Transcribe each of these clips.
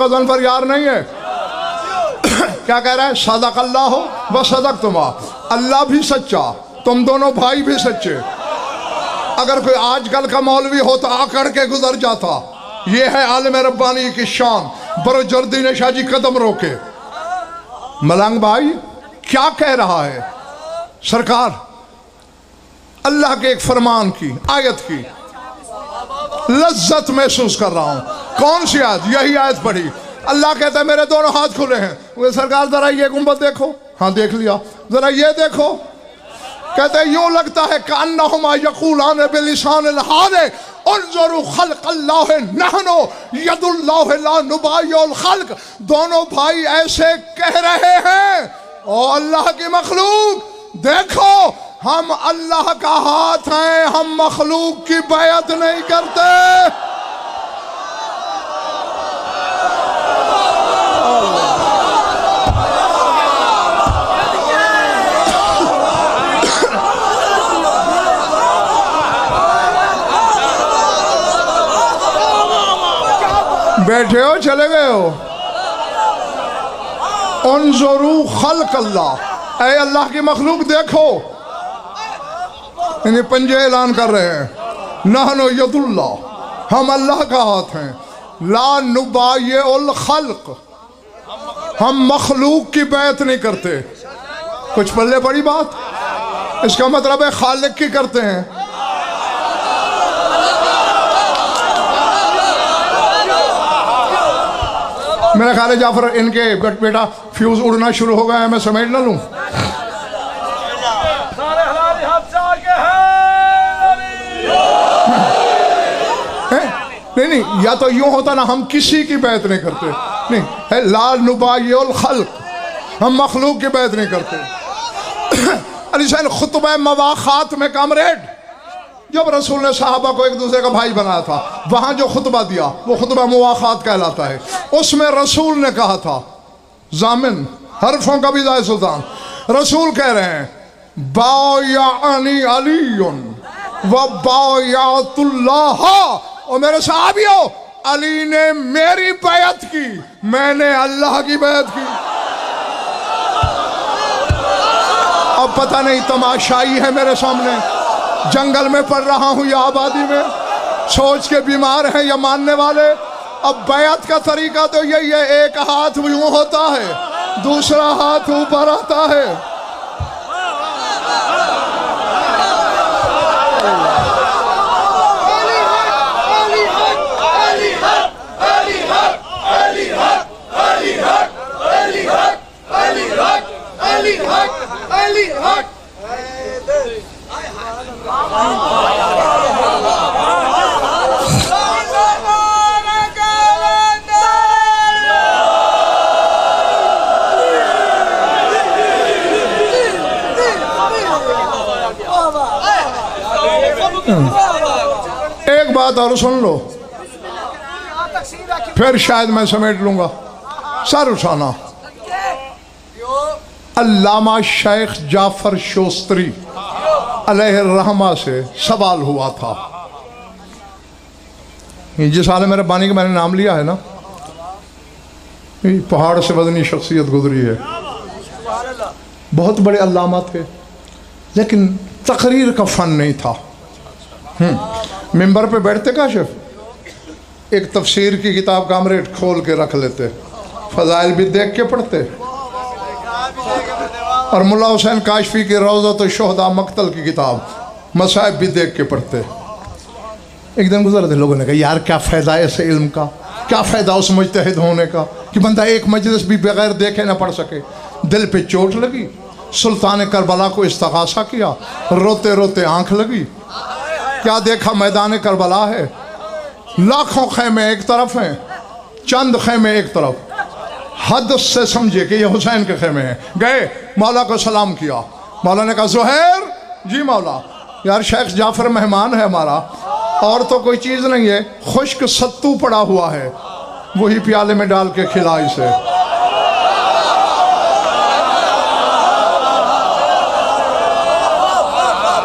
वजन पर यार नहीं है। क्या कह रहा है? सदक़ल्लाहु व सदक़्तुमा, अल्लाह भी सच्चा, तुम दोनों भाई भी सच्चे। अगर कोई आजकल का मौलवी हो तो आकड़ के गुजर जाता। ये है आलिम रब्बानी की शान। बरोजर्दी शाह जी कदम रोके। मलंग भाई क्या कह रहा है? सरकार अल्लाह के एक फरमान की, आयत की लज्जत महसूस कर रहा हूं। कौन सी आयत? यही आयत पढ़ी। अल्लाह कहता है मेरे दोनों हाथ खुले हैं। वो सरकार जरा ये गुंबद देखो। हाँ देख लिया। जरा ये देखो। कहते हैं यूं लगता है कान्नहुमा यक़ूलान बिलिसानिल हाल उन्ज़ुरू ख़ल्क़ल्लाह नहनु यदुल्लाह ला नुबाय्युल ख़ल्क़। दोनों भाई ऐसे कह रहे हैं, ओ अल्लाह की मखलूक देखो, हम अल्लाह का हाथ हैं, हम मखलूक की बैत नहीं करते। बैठे हो चले गए हो? उन्ज़ुरू ख़ल्क़ल्लाह, ऐ अल्लाह की मखलूक देखो। इन्हें पंजे ऐलान कर रहे हैं नहनु यदुल्लाह, हम अल्लाह का हाथ हैं, ला नुबाय्युल ख़ल्क़, हम मखलूक की बैत नहीं करते। कुछ पल्ले बड़ी बात। इसका मतलब है खालिक की करते हैं। मेरा ख्याल है जाफर इनके बेटा फ्यूज उड़ना शुरू हो गया है, मैं समेट ना लूं। नहीं, या तो यूं होता ना हम किसी की बैत नहीं करते, नहीं है ला नुबाय्युल ख़ल्क़, हम मखलूक की बैत नहीं करते। अलीशान खुतबा मवाख़ात में कामरेड, जब रसूल ने साहबा को एक दूसरे का भाई बनाया था, वहां जो खुतबा दिया वो खुतबा मुवाख़ात कहलाता है। उसमें रसूल ने कहा था, जामिन हरफों का भी जाए सुल्तान, रसूल कह रहे हैं बायानी अलीयुन व बायातुल्लाह, और मेरे साहबियों अली ने मेरी बैत की, मैंने अल्लाह की बैत की। अब पता नहीं तमाशाई है मेरे सामने, जंगल में पढ़ रहा हूं या आबादी में, सोच के बीमार हैं या मानने वाले। अब बैत का तरीका तो यही है, एक हाथ यूं होता है, दूसरा हाथ ऊपर आता है। एक बात और सुन लो, फिर शायद मैं समेट लूंगा। सारुसाना अल्लामा शेख जाफर शोस्त्री अलैहिर्रहमा से सवाल हुआ था। जिस आलिम रब्बानी का मैंने नाम लिया है ना, पहाड़ से वजनी शख्सियत गुजरी है, बहुत बड़े अल्लामा थे, लेकिन तकरीर का फन नहीं था। मिंबर पे बैठते काशिफ एक तफसीर की किताब कामरेड खोल के रख लेते, फजाइल भी देख के पढ़ते, और मुल्ला हुसैन काशफी की रौज़त शुहदा मक्तल की किताब मसाइब भी देख के पढ़ते। एक दिन गुजर थे, लोगों ने कहा यार क्या फ़ायदा है ऐसे इल्म का, क्या फ़ायदा उस मुज्तहिद होने का कि बंदा एक मजलिस भी बगैर देखे ना पढ़ सके। दिल पे चोट लगी, सुल्तान करबला को इस्तग़ासा किया, रोते रोते आंख लगी। क्या देखा? मैदान करबला है, लाखों खैमे एक तरफ हैं, चंद खैमे एक तरफ, हद से समझे कि ये हुसैन के खेमे हैं। गए, मौला को सलाम किया। मौला ने कहा ज़ुहैर जी मौला, यार शेख जाफर मेहमान है हमारा, और तो कोई चीज़ नहीं है, खुश्क सत्तू पड़ा हुआ है, वही प्याले में डाल के खिला इसे।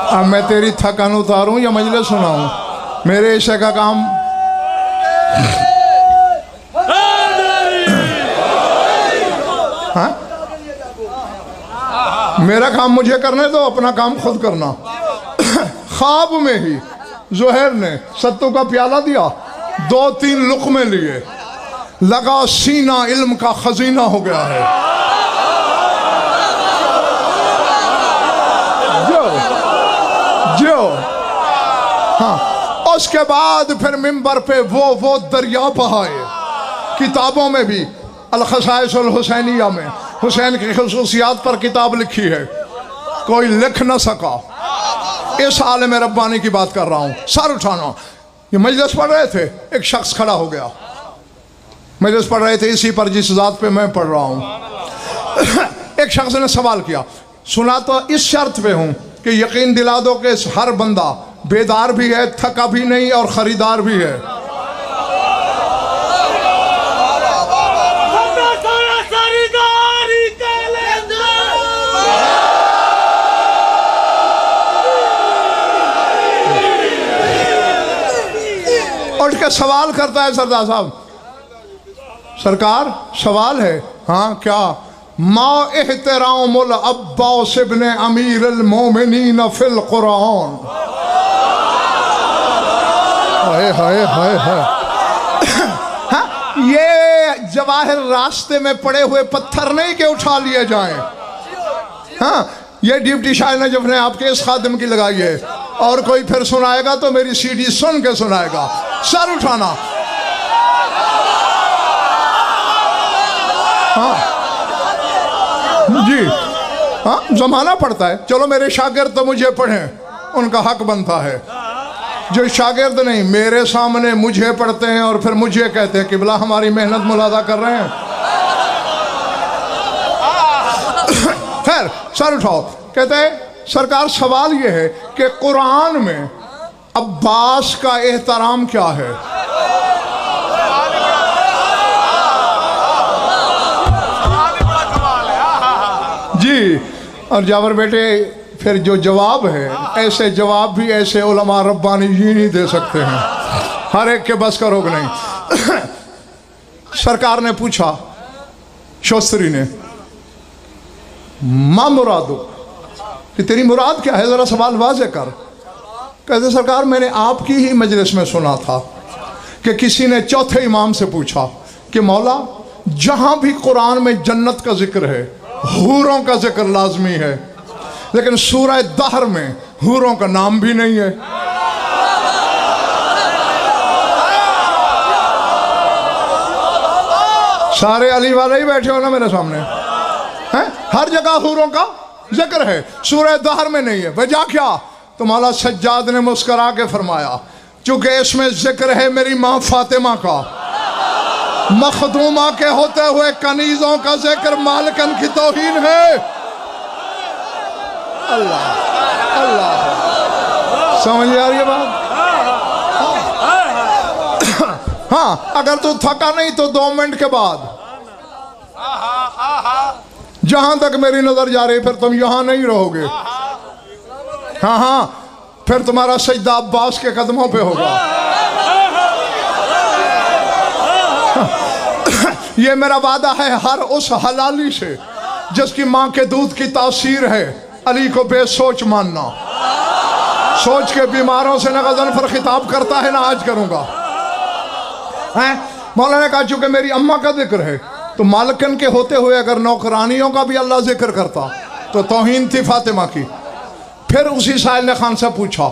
अब मैं तेरी थकान उतारूं या मजलिस सुनाऊं? मेरे ऐसे का काम हाँ? मेरा काम मुझे करने दो, अपना काम खुद करना। ख्वाब में ही ज़ुहैर ने सत्तू का प्याला दिया, 2-3 लुक़मे लिए, लगा सीना इल्म का खजीना हो गया है। जो हाँ, उसके बाद फिर मिंबर पे वो दरिया बहाए। किताबों में भी अल-ख़साइस अल-हुसैनिया में हुसैन की ख़ुसूसियात पर किताब लिखी है, कोई लिख न सका। इस आलिम रब्बानी की बात कर रहा हूँ। सर उठाना। ये मजलिस पढ़ रहे थे, एक शख्स खड़ा हो गया। मजलिस पढ़ रहे थे इसी पर जिस ज़ात पे मैं पढ़ रहा हूँ। एक शख्स ने सवाल किया, सुना तो इस शर्त पे हूँ कि यकीन दिला दो कि हर बंदा बेदार भी है, थका भी नहीं और ख़रीदार भी है। उठ के सवाल करता है सरदार साहब, सरकार सवाल है। हाँ क्या? मा एहतरामुल अब्बास इब्ने अमीरुल मोमिनीन फिल कुरान। हाय हाय हाय हाय। हाँ, ये जवाहिर रास्ते में पड़े हुए पत्थर नहीं के उठा लिए जाएं। हाँ, ये डिप्टी शाह नजफ ने आपके इस खादिम की लगाई है, और कोई फिर सुनाएगा तो मेरी सीडी सुन के सुनाएगा। सर उठाना। हाँ जी, हाँ जमाना पड़ता है। चलो मेरे शागिर्द तो मुझे पढ़ें, उनका हक बनता है। जो शागिर्द नहीं मेरे सामने मुझे पढ़ते हैं और फिर मुझे कहते हैं कि बिला हमारी मेहनत मुलादा कर रहे हैं। खैर सर उठाओ। कहते हैं सरकार सवाल ये है कि कुरान में अब्बास का एहतराम क्या है? जी, और जावर बेटे फिर जो जवाब है, ऐसे जवाब भी ऐसे उलमा रब्बानी जी नहीं दे सकते हैं, हर एक के बस का रोग नहीं। सरकार ने पूछा शोस्त्री ने, मा मुरादो, कि तेरी मुराद क्या है, ज़रा सवाल वाज़े कर। कहते सरकार मैंने आपकी ही मजलिस में सुना था कि किसी ने चौथे इमाम से पूछा कि मौला जहाँ भी कुरान में जन्नत का जिक्र है, हूरों का जिक्र लाजमी है, लेकिन सूरह दहर में हूरों का नाम भी नहीं है। सारे अली वाले ही बैठे हो ना मेरे सामने हैं? हर जगह हूरों का जिक्र है, सूरह दहर में नहीं है। वजह क्या? तो मौला सज्जाद ने मुस्करा के फरमाया, चूंकि इसमें जिक्र है मेरी माँ फातिमा का, मखदूमा के होते हुए कनीजों का जिक्र मालिकन की तौहीन है। अल्लाह अल्लाह, समझ आ रही है बात? हाँ, अगर तू थका नहीं तो 2 मिनट के बाद जहां तक मेरी नजर जा रही, फिर तुम यहां नहीं रहोगे। हाँ हाँ, फिर तुम्हारा सजदा अब्बास के कदमों पे होगा। ये मेरा वादा है हर उस हलाली से जिसकी माँ के दूध की तासीर है, अली को बेसोच मानना। सोच के बीमारों से न गज़न पर खिताब करता है ना आज करूँगा। मौला ने कहा चूँकि मेरी अम्मा का जिक्र है, तो मालकन के होते हुए अगर नौकरानियों का भी अल्लाह जिक्र करता तो तौहीन थी फातिमा की। फिर उसी साहिल ने खान से पूछा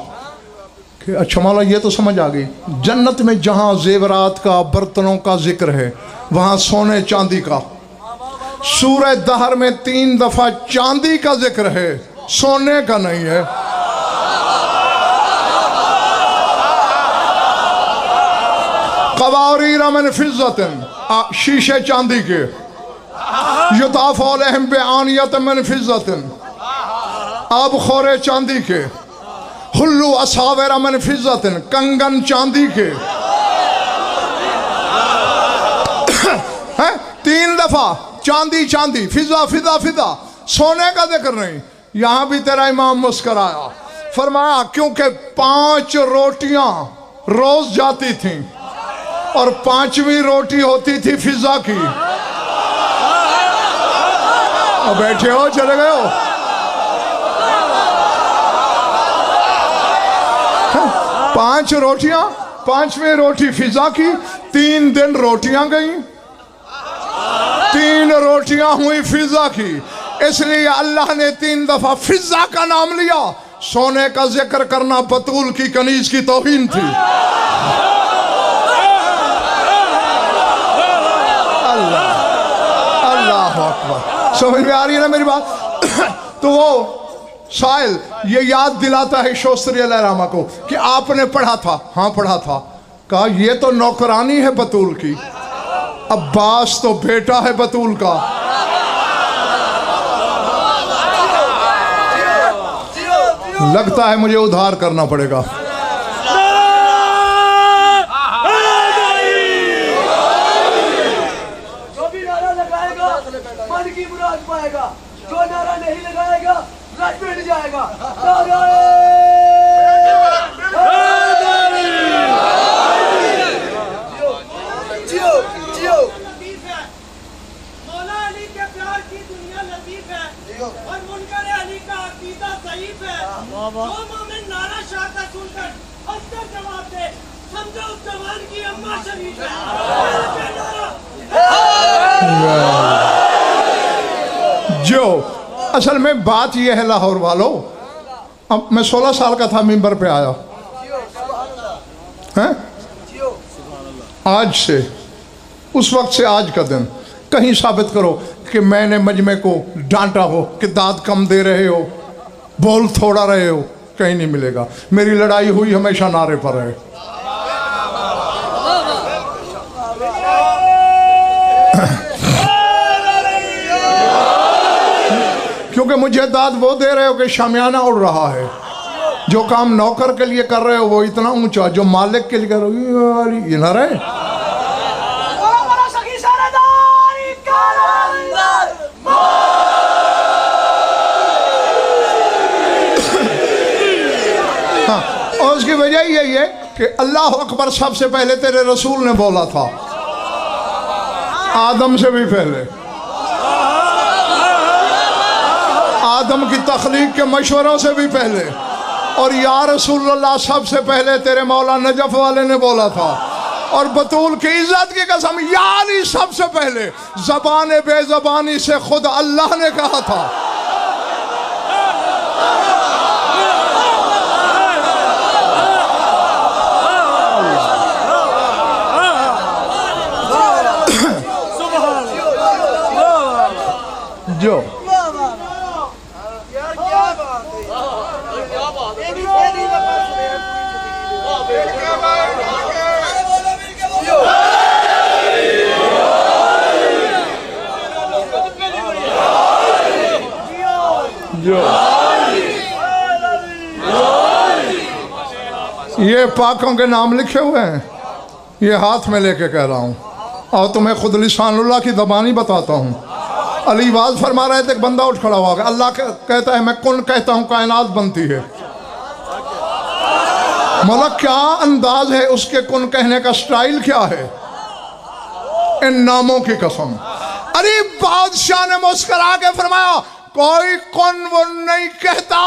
कि अच्छा मौला ये तो समझ आ गई, जन्नत में जहाँ जेवरात का, बर्तनों का जिक्र है, वहाँ सोने चांदी का। सूरह दहर में 3 दफ़ा चांदी का जिक्र है, सोने का नहीं है। क़वारीर मिन फ़िज़्ज़तिन, शीशे चांदी के। युताफ़ु अलैहिम बिआनियतिन मिन फ़िज़्ज़तिन, आब खोरे चांदी के। हुल्लू असाविर मिन फ़िज़्ज़तिन, कंगन चांदी के। हैं 3 दफ़ा चांदी चांदी, फिजा फिजा फिजा, सोने का जिक्र नहीं। यहाँ भी तेरा इमाम मुस्कराया, फरमाया क्योंकि 5 रोटियां रोज जाती थीं और 5वीं रोटी होती थी फिजा की। और बैठे हो, चले गए हो। 5 रोटियां, 5वीं रोटी फिजा की। 3 दिन रोटियां गई, 3 रोटियां हुई फिजा की। इसलिए अल्लाह ने 3 दफा फिजा का नाम लिया। सोने का जिक्र करना बतूल की कनीज की तौहीन थी। अल्लाह अल्लाह अकबर। समझ में आ रही है ना मेरी बात? तो वो साहिल ये याद दिलाता है शोस्त्री अलैहिर्रहमा को कि आपने पढ़ा था। हाँ पढ़ा था। कहा ये तो नौकरानी है बतूल की, अब्बास तो बेटा है बतूल का। लगता है मुझे उधार करना पड़ेगा। जो भी नारा लगाएगा मन की मुराद पाएगा, जो नारा नहीं लगाएगा रज मिट जाएगा। जियो जियो। मौला अली के प्यार की दुनिया लतीफ है और मुनकर अली का अकीदा सहीफ है। जो मोमिन नारा शाह का सुनकर हंसकर जवाब दे, समझो उस जवान की अम्मा शरीफ है। जो असल में बात यह है लाहौर वालों, अब मैं 16 साल का था, मिंबर पे आया हैं। आज से, उस वक्त से आज का दिन कहीं साबित करो कि मैंने मजमे को डांटा हो कि दाद कम दे रहे हो, बोल थोड़ा रहे हो, कहीं नहीं मिलेगा। मेरी लड़ाई हुई हमेशा नारे पर है। क्योंकि मुझे दाद वो दे रहे हो कि शामियाना उड़ रहा है। जो काम नौकर के लिए कर रहे हो वो इतना ऊंचा, जो मालिक के लिए कर रहे हो ये ना रहे। हाँ, और उसकी वजह यही है कि अल्लाह अकबर सबसे पहले तेरे रसूल ने बोला था, आदम से भी पहले, आदम की तख्लीक के मशवरों से भी पहले। और या रसूलुल्लाह सबसे पहले तेरे मौला नजफ वाले ने बोला था। और बतूल की इज्जत की कसम यानी सबसे पहले जबान बेजबानी से खुद अल्लाह ने कहा था। जो ये पाकों के नाम लिखे हुए हैं, ये हाथ में लेके कह रहा हूँ। और तुम्हें खुद लिसानुल्लाह की ज़बानी बताता हूँ। अली वाज फरमा रहे थे, एक बंदा उठ खड़ा हुआ, अल्लाह कहता है मैं कुन कहता हूँ कायनात बनती है। मौला क्या अंदाज है उसके, कुन कहने का स्टाइल क्या है। इन नामों की कसम। अरे बादशाह ने मुस्कुरा के फरमाया, कोई कुन वो नहीं कहता,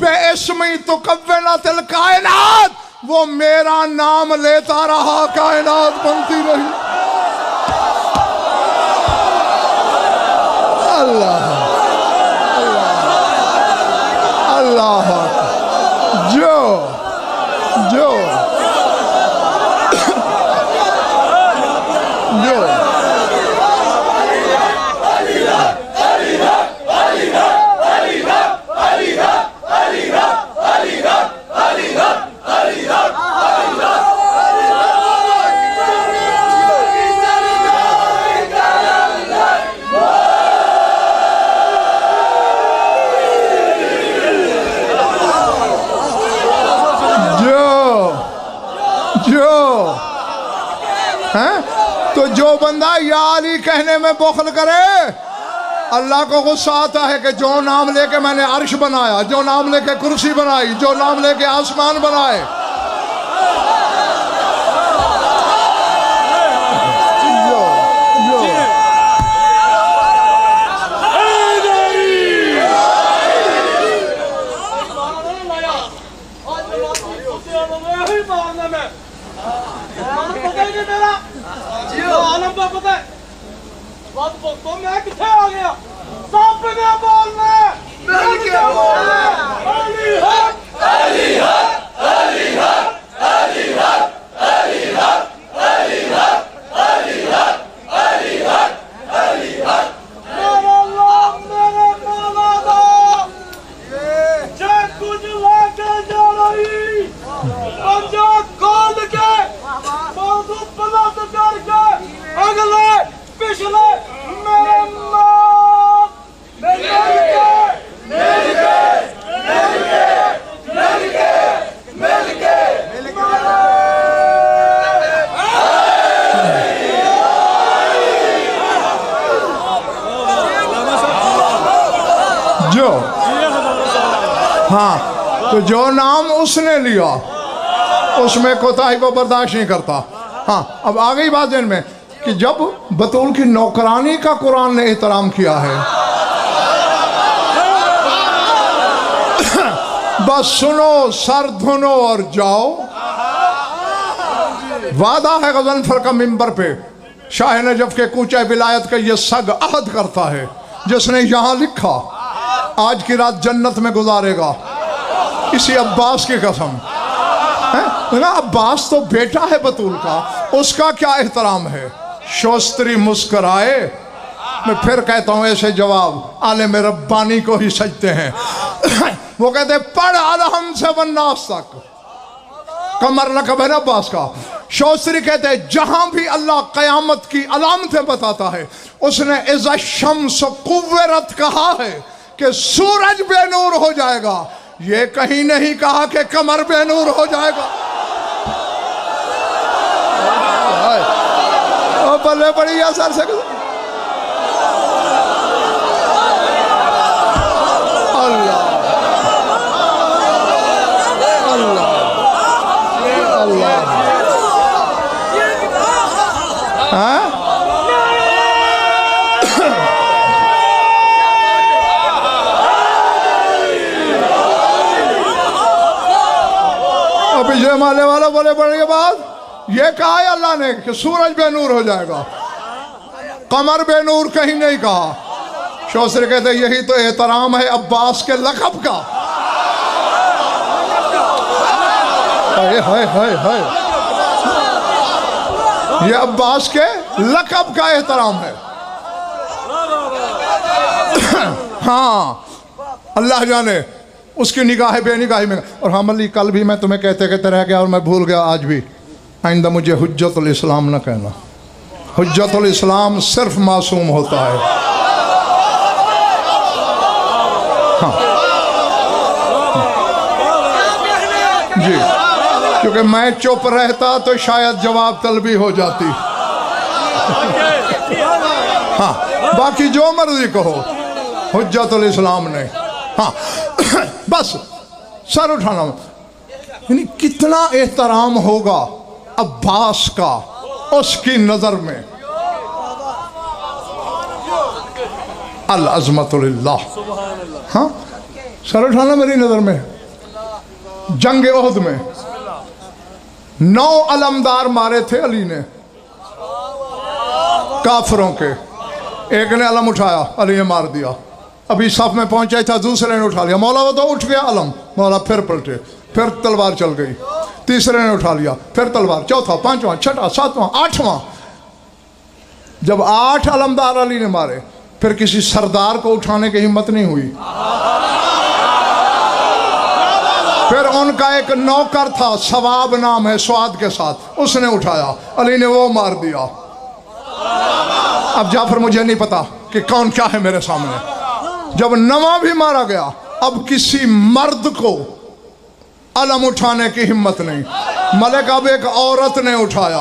बेइस्मी तो कव्वे ना तिल कायनात, वो मेरा नाम लेता रहा, कायनात बनती रही। अल्लाह अल्लाह अल्लाह। जो जो जो तो जो बंदा या अली कहने में बख्ल करे, अल्लाह को गुस्सा आता है कि जो नाम लेके मैंने अर्श बनाया, जो नाम लेके कुर्सी बनाई, जो नाम लेके आसमान बनाए। जो जो बद भक्तो मैं किथे आ गया सामने बोलना मैं क्या बोलना अली हक अली हक अली हक अली हक अली हक अली हक अली हक अली हक अली हक मेरा अल्लाह मेरे मौला दा जे कुछ लेके जा रही पंजा खोल के मौजू बुलंद करके अगले पिछले मेरे मौत जो हाँ तो जो नाम उसने लिया उसमें कोताही को बर्दाश्त नहीं करता। हाँ अब आ गई बात इनमें कि जब बतूल की नौकरानी का कुरान ने एहतराम किया है बस सुनो सर धुनो और जाओ। वादा है गज़नफर का मिंबर पे शाह नजफ के कूचे विलायत का ये सग अहद करता है जिसने यहाँ लिखा आज की रात जन्नत में गुजारेगा इसी अब्बास की कसम है ना। अब्बास तो बेटा है बतूल का उसका क्या एहतराम है। शोस्त्री मुस्कराए मैं फिर कहता हूँ ऐसे जवाब आलिम रब्बानी को ही सजते हैं। वो कहते पढ़ अलहम से वन्नास तक कमर लकब है ना अब्बास का। शोस्त्री कहते हैं जहां भी अल्लाह कयामत की अलामतें बताता है उसने इज़ा शम्स कुव्वरत कहा है कि सूरज बेनूर हो जाएगा। ये कहीं नहीं कहा कि कमर बेनूर हो जाएगा। बल्ले बड़ी असर से अल्लाह अल्लाह अल्लाह हाँ पिछले माले वाला बोले पड़ने के बाद ये कहा है अल्लाह ने कि सूरज बेनूर हो जाएगा कमर बेनूर कहीं नहीं कहा। शोस्त्री कहते यही तो एहतराम है अब्बास के लक़ब का। हाय हाय हाय हाय ये अब्बास के लक़ब का एहतराम है। हाँ अल्लाह जाने उसकी निगाह बेनिगाही में। और हम अली कल भी मैं तुम्हें कहते कहते रह गया और मैं भूल गया आज भी आइंदा मुझे हुज्जतुल इस्लाम न कहना। हुज्जतुल इस्लाम सिर्फ मासूम होता है। हाँ जी क्योंकि मैं चुप रहता तो शायद जवाब तलबी हो जाती। हाँ बाकी जो मर्जी कहो हुज्जतुल इस्लाम ने। हाँ बस सर उठाना यानी कितना एहतराम होगा अब्बास का उसकी नजर में। अल अज़मतुलिल्लाह। हाँ सर उठाना मेरी नजर में जंग ओहद में 9 अलमदार मारे थे अली ने काफरों के। एक ने अलम उठाया अली ने मार दिया। अभी साफ में पहुंचा था दूसरे ने उठा लिया मौला वो तो उठ गया अलम मौला फिर पलटे फिर तलवार चल गई। तीसरे ने उठा लिया फिर तलवार चौथा पांचवा छठा सातवां आठवां। जब 8 अलमदार अली ने मारे फिर किसी सरदार को उठाने की हिम्मत नहीं हुई। फिर उनका एक नौकर था सवाब नाम है स्वाद के साथ उसने उठाया अली ने वो मार दिया। अब जाफर मुझे नहीं पता कि कौन क्या है मेरे सामने। जब 9वां भी मारा गया अब किसी मर्द को अलम उठाने की हिम्मत नहीं। मलिक अब एक औरत ने उठाया।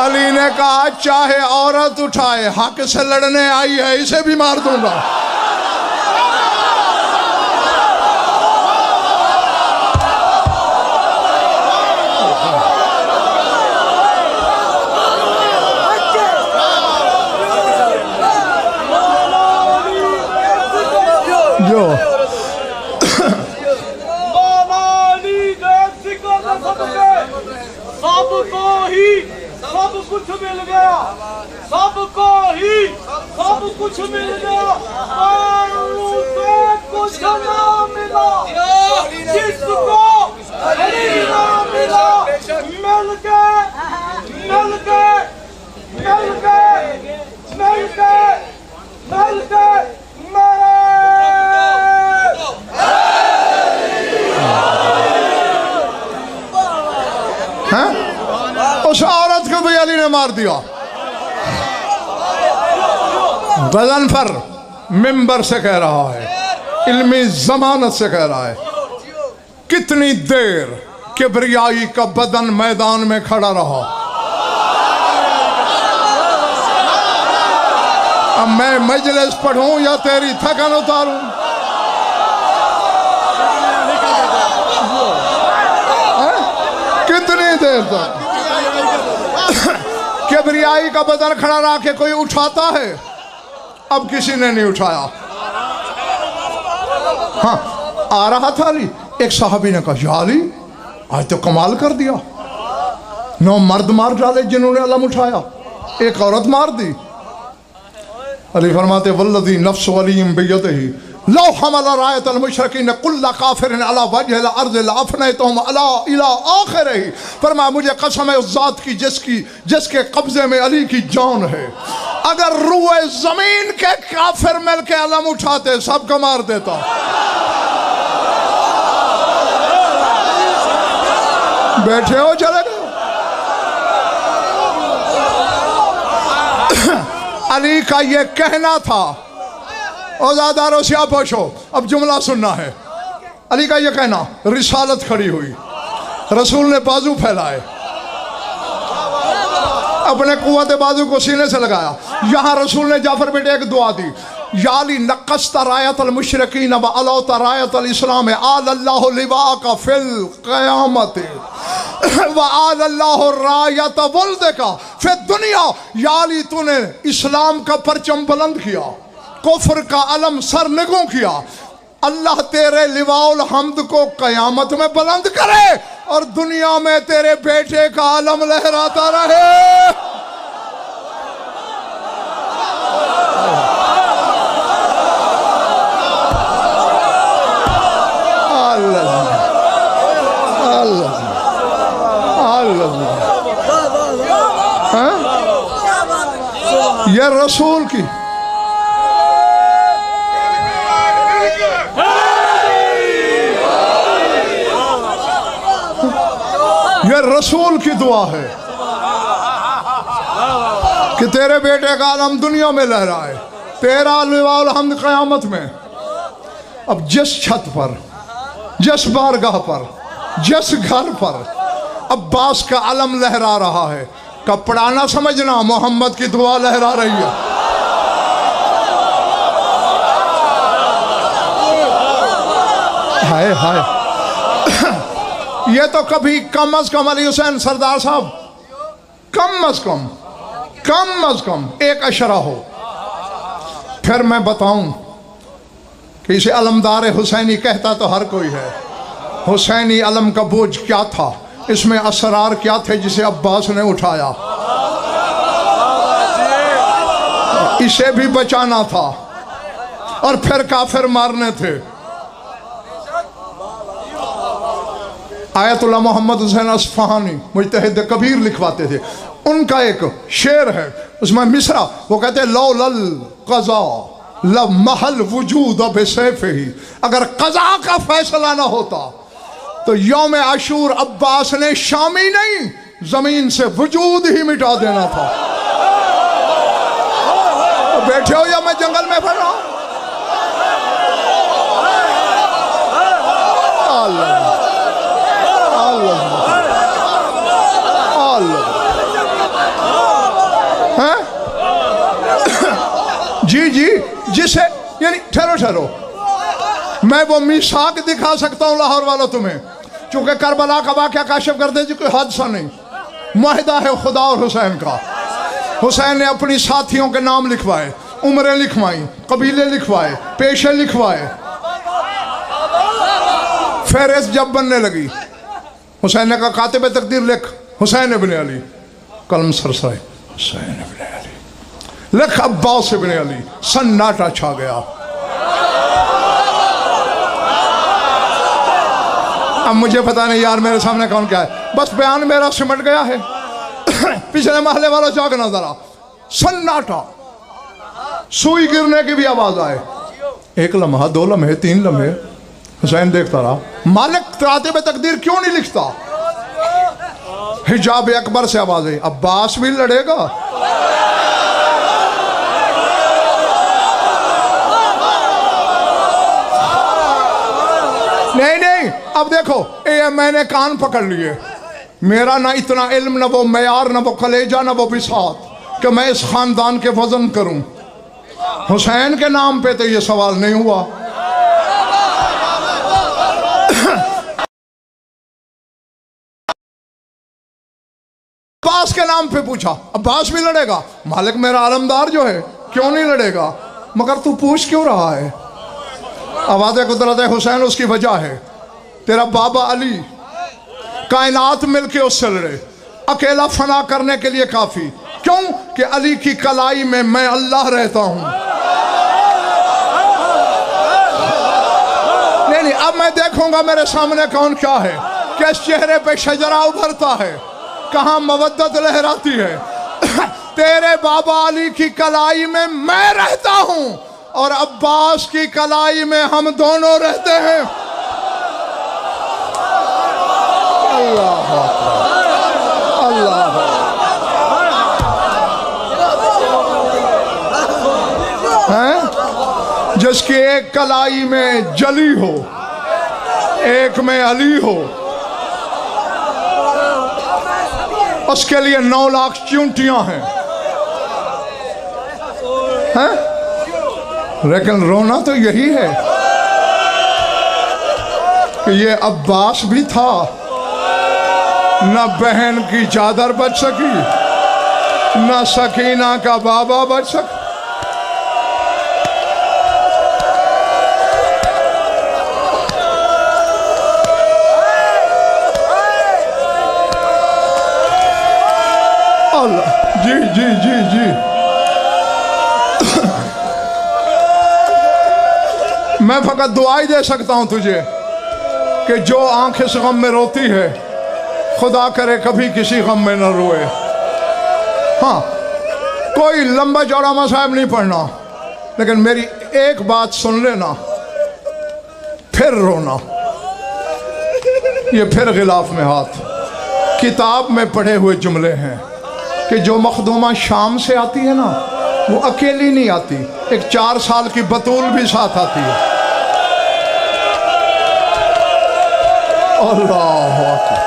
अली ने कहा चाहे औरत उठाए हक से लड़ने आई है इसे भी मार दूंगा। जो सबको कुछ मिल गया, सबको ही सब कुछ मिल गया, पर उसे कुछ ना मिला। जिसको नहीं ना मिला, मिल के मिल के मिल के मिल के मिल के मेरे हैं? उस औरत को भी अली ने मार दिया। गज़नफर मिंबर से कह रहा है, इल्मी जमानत से कह रहा है, कितनी देर किबरियाई का बदन मैदान में खड़ा रहा। अब मैं मजलिस पढ़ूं या तेरी थकन उतारूं? कितनी देर तक किबरियाई का बदन खड़ा रहा के कोई उठाता है? अब किसी ने नहीं उठाया। हाँ, आ रहा था अली, एक साहबी ने कहा, या अली आज तो कमाल कर दिया, 9 मर्द मार डाले जिन्होंने अलम उठाया, एक औरत मार दी। अली फरमाते, वल्लज़ी नफ्स वलीम बियदिही लौ हमला रायत अल मुशरिकीन कुल्ला काफिरिन अला वजहिल अर्ज़ लअफ़नैतहुम अला इला आखिरिही। फरमाया, मुझे कसम है उस ज़ात की जिसके कब्जे में अली की जान है, अगर रूए जमीन के काफिर मिल के अलम उठाते सबको मार देता। बैठे हो, चले गए। अली का ये कहना था, औज़ादारों से आप होशो, अब जुमला सुनना है। अली का ये कहना, रिसालत खड़ी हुई, रसूल ने बाजू फैलाए, अपने कुव्वत बाजू को सीने से लगाया। यहाँ रसूल ने जाफर बेटे एक दुआ दी, याली नक़स्ता रायतल मुशरिकीन व अलौता रायतल इस्लाम आलल्लाहु लिवाका फिल क़यामत व आलल्लाहु रायत वल्दका फिर दुनिया। याली तूने इस्लाम का परचम बुलंद किया, कुफ्र का अलम सर निगों किया, अल्लाह तेरे लिवाउल हम्द को कयामत में बुलंद करे और दुनिया में तेरे बेटे का अलम लहराता रहे। ये रसूल की ये रसूल की दुआ है कि तेरे बेटे का आलम दुनिया में लहराए, तेरा लिवाउल हम्द क़यामत में। अब जिस छत पर, जिस बारगाह पर, जिस घर पर अब्बास का अलम लहरा रहा है, कपड़ा ना समझना, मोहम्मद की दुआ लहरा रही है। हाय हाय ये तो कभी कम अज कम अली हुसैन सरदार साहब कम अज कम एक अशरा हो, फिर मैं बताऊं कि इसे अलमदार हुसैनी कहता तो हर कोई है। हुसैनी अलम का बोझ क्या था, इसमें असरार क्या थे जिसे अब्बास ने उठाया, इसे भी बचाना था और फिर काफिर मारने थे। आयतुल्लाह मोहम्मद हुसैन अस्फहानी मुजतहिद कबीर लिखवाते थे, उनका एक शेर है उसमें मिसरा, वो कहते लौ लल कज़ा लब महल वजूद बेसैफ ही। अगर कज़ा का फैसला ना होता तो यौम आशूर अब्बास ने शामी नहीं जमीन से वजूद ही मिटा देना था। तो बैठे हो या मैं जंगल में फिर रहा हूं? जी जी, जिसे यानी ठहरो, मैं वो मिसाक दिखा सकता हूँ लाहौर वालों तुम्हें, चूंकि करबला का वाक़या काशिफ कर दे जी कोई हादसा नहीं, मुआहिदा है खुदा और हुसैन का। हुसैन ने अपनी साथियों के नाम लिखवाए, उम्रें लिखवाई, कबीले लिखवाए, पेशे लिखवाए। फहरिस्त जब बनने लगी, हुसैन ने कहा कातिब तकदीर लिख, हुसैन इब्न अली। कलम सरसराय हुसैन इब्ने अली, लिख अब्बास इब्ने अली। सन्नाटा छा गया। अब मुझे पता नहीं यार मेरे सामने कौन क्या है, बस बयान मेरा सिमट गया है। पिछले महले वाला जागना जरा, सन्नाटा, सुई गिरने की भी आवाज आए। एक लम्हा, 2 लम्हे, 3 लम्हे हुसैन देखता रहा। मालिक तराते में तकदीर क्यों नहीं लिखता? हिजाब अकबर से आवाज आई, अब्बास भी लड़ेगा? नहीं नहीं, अब देखो ये मैंने कान पकड़ लिए। मेरा ना इतना इल्म, ना वो मयार, ना वो कलेजा, ना वो बिसात कि मैं इस खानदान के वजन करूं। हुसैन के नाम पे तो ये सवाल नहीं हुआ। अब्बास के नाम पे पूछा, अब्बास भी लड़ेगा? मालिक मेरा आलमदार जो है क्यों नहीं लड़ेगा? मगर तू पूछ क्यों रहा है? आवाज़ कुदरत है हुसैन, उसकी वजह है तेरा बाबा अली कायनात मिलके उससे लड़े, अकेला फना करने के लिए काफी। क्यों कि अली की कलाई में मैं अल्लाह रहता हूं। नहीं नहीं, अब मैं देखूंगा मेरे सामने कौन क्या है, किस चेहरे पे शजरा उभरता है, कहां मवद्दत लहराती है। तेरे बाबा अली की कलाई में मैं रहता हूं और अब्बास की कलाई में हम दोनों रहते हैं। अल्लाह अल्लाह। हैं? जिसकी एक कलाई में जली हो, एक में अली हो, उसके लिए 9 लाख चूंटियां हैं। लेकिन रोना तो यही है कि ये अब्बास भी था, न बहन की चादर बच सकी, न सकीना का बाबा बच सका। जी जी जी जी। मैं फकत दुआ ही दे सकता हूं तुझे कि जो आंख इस गम में रोती है, खुदा करे कभी किसी गम में न रोए। हाँ, कोई लंबा चौड़ा मसाइब नहीं पढ़ना, लेकिन मेरी एक बात सुन लेना, फिर रोना। ये फिर गिलाफ में हाथ। किताब में पढ़े हुए जुमले हैं कि जो मखदूमा शाम से आती है ना, वो अकेली नहीं आती, एक 4 साल की बतूल भी साथ आती है। अल्लाह अकबर,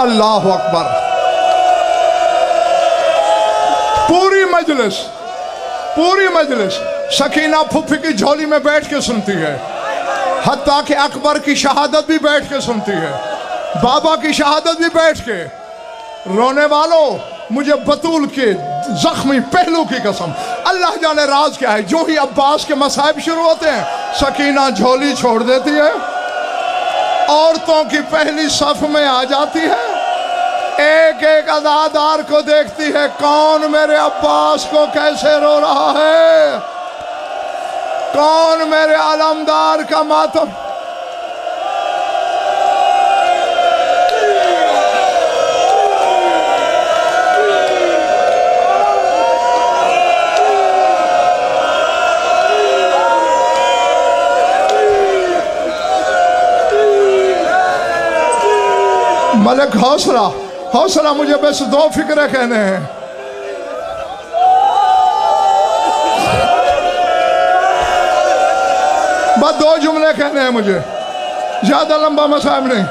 अल्लाह अकबर। पूरी मजलिस सकीना फुफी की झोली में बैठ के सुनती है, हत्ता कि अकबर की शहादत भी बैठ के सुनती है, बाबा की शहादत भी बैठ के। रोने वालों, मुझे बतूल के जख्मी पहलू की कसम, अल्लाह जाने राज क्या है। जो ही अब्बास के मसाइब शुरू होते हैं, सकीना झोली छोड़ देती है, औरतों की पहली सफ में आ जाती है, एक एक अज़ादार को देखती है, कौन मेरे अब्बास को कैसे रो रहा है, कौन मेरे अलमदार का मातम। मलिक हौसला, हौसला, मुझे बस 2 फिक्रे कहने हैं। बस 2 जुमले कहने हैं मुझे, ज्यादा लंबा मसाइब नहीं।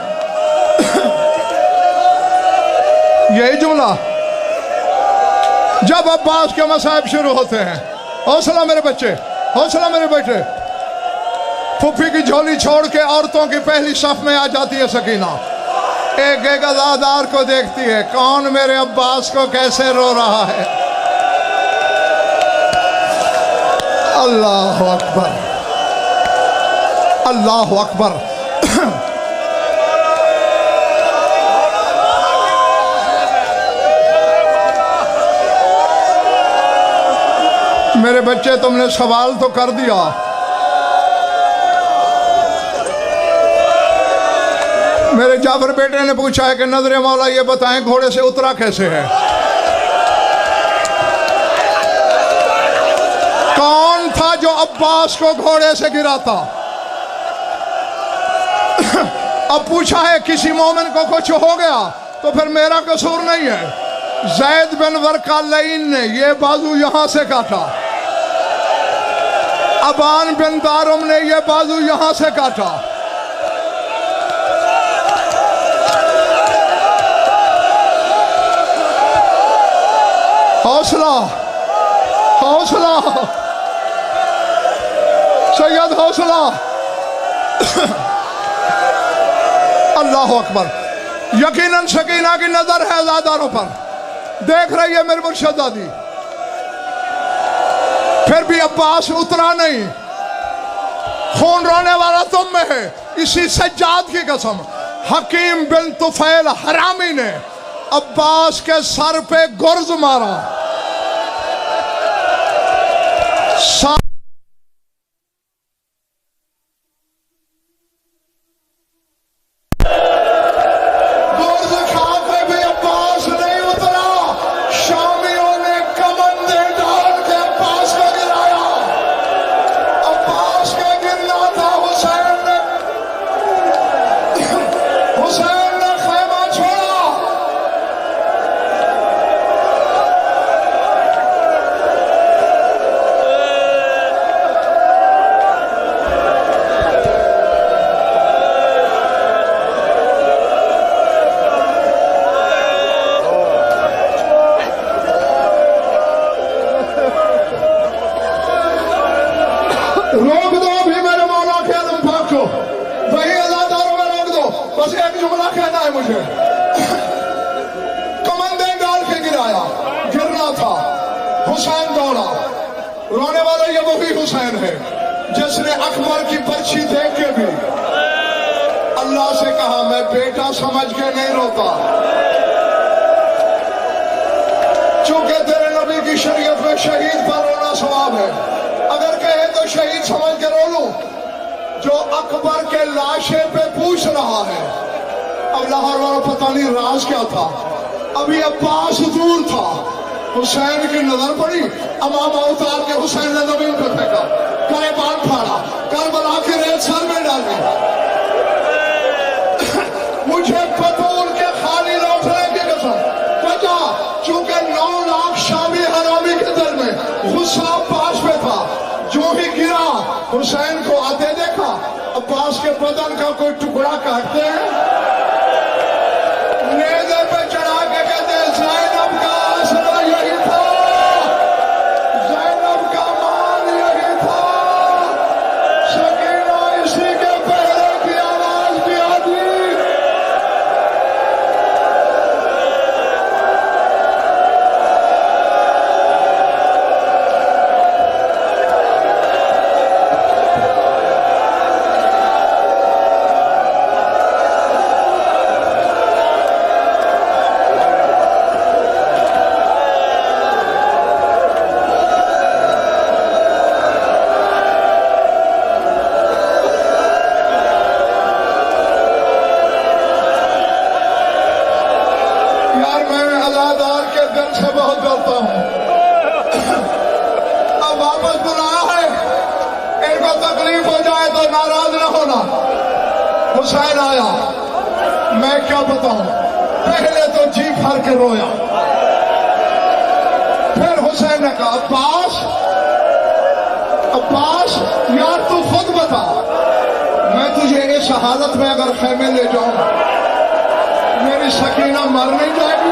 यही जुमला, जब अब्बास के मसाइब शुरू होते हैं, हौसला मेरे बच्चे, हौसला मेरे बेटे। फुफी की झोली छोड़ के औरतों की पहली सफ में आ जाती है सकीना, एक एक अज़ादार को देखती है, कौन मेरे अब्बास को कैसे रो रहा है। अल्लाह अकबर, अल्लाह अकबर। मेरे बच्चे, तुमने सवाल तो कर दिया, मेरे जाफर बेटे ने पूछा है कि नजर मौला ये बताएं घोड़े से उतरा कैसे है? कौन था जो अब्बास को घोड़े से गिरा था? अब पूछा है किसी मोमिन को कुछ हो गया तो फिर मेरा कसूर नहीं है। जैद बिन वर्का लईन ने ये बाजू यहां से काटा, अबान बिन दारुम ने ये बाजू यहां से काटा। हौसला, हौसला सैयद, हौसला। अल्लाह अकबर। यकीनन शकीना की नजर है आजादारों पर, देख रही है मेरी मुर्शिद दादी। फिर भी अब्बास उतरा नहीं। खून रोने वाला तुम में है, इसी सज्जाद की कसम। हकीम बिन तुफैल हरामी ने अब्बास के सर पे गुर्ज मारा। रोक दो भी मेरे मौला के आलम पाक को, वही अज़ादारों में रोक दो। बस एक जुमला कहना है मुझे। कमंदे डाल के गिराया, गिरना था, हुसैन दौड़ा। रोने वाला ये वही हुसैन है जिसने अकबर की पर्ची देख के भी अल्लाह से कहा मैं बेटा समझ के नहीं रोता, चूंकि तेरे नबी की शरीयत में शहीद पर रोना सवाब है। अगर कहे तो शहीद समझ के रो लूं जो अकबर के लाशे पे पूछ रहा है। अब लाहौर वाला पता नहीं राज क्या था। अभी अब्बास दूर था, हुसैन की नजर पड़ी, अमामा उतार के हुसैन ने जमीन पे फेंका, करे बाल फाड़ा, करबला की रेत सर में डाली। मुझे बतूल के खाली लौटने की कसम, वजह चूंकि 9 लाख शामी हरामी के दिल में गुस्सा अब्बास पे था। जो ही गिरा हुसैन को आते देखा, अब्बास के बदन का कोई टुकड़ा काटते हैं, नेज़े पे चढ़ा के कहते हैं ज़ैनब का आसरा यही था, ज़ैनब का मान यही था, सकीना इसी के पहरे की आवाज भी आती। यार मैं अज़ादार के दिल से बहुत डरता हूँ। अब वापस बुलाया है, इनको तकलीफ हो जाए तो नाराज न होना। हुसैन आया, मैं क्या बताऊं, पहले तो जी भर के रोया, फिर हुसैन ने कहा अब्बास, अब्बास यार तू खुद बता, मैं तुझे इस हालत में अगर खेमे ले जाऊं मेरी सकीना मर नहीं जाएगी?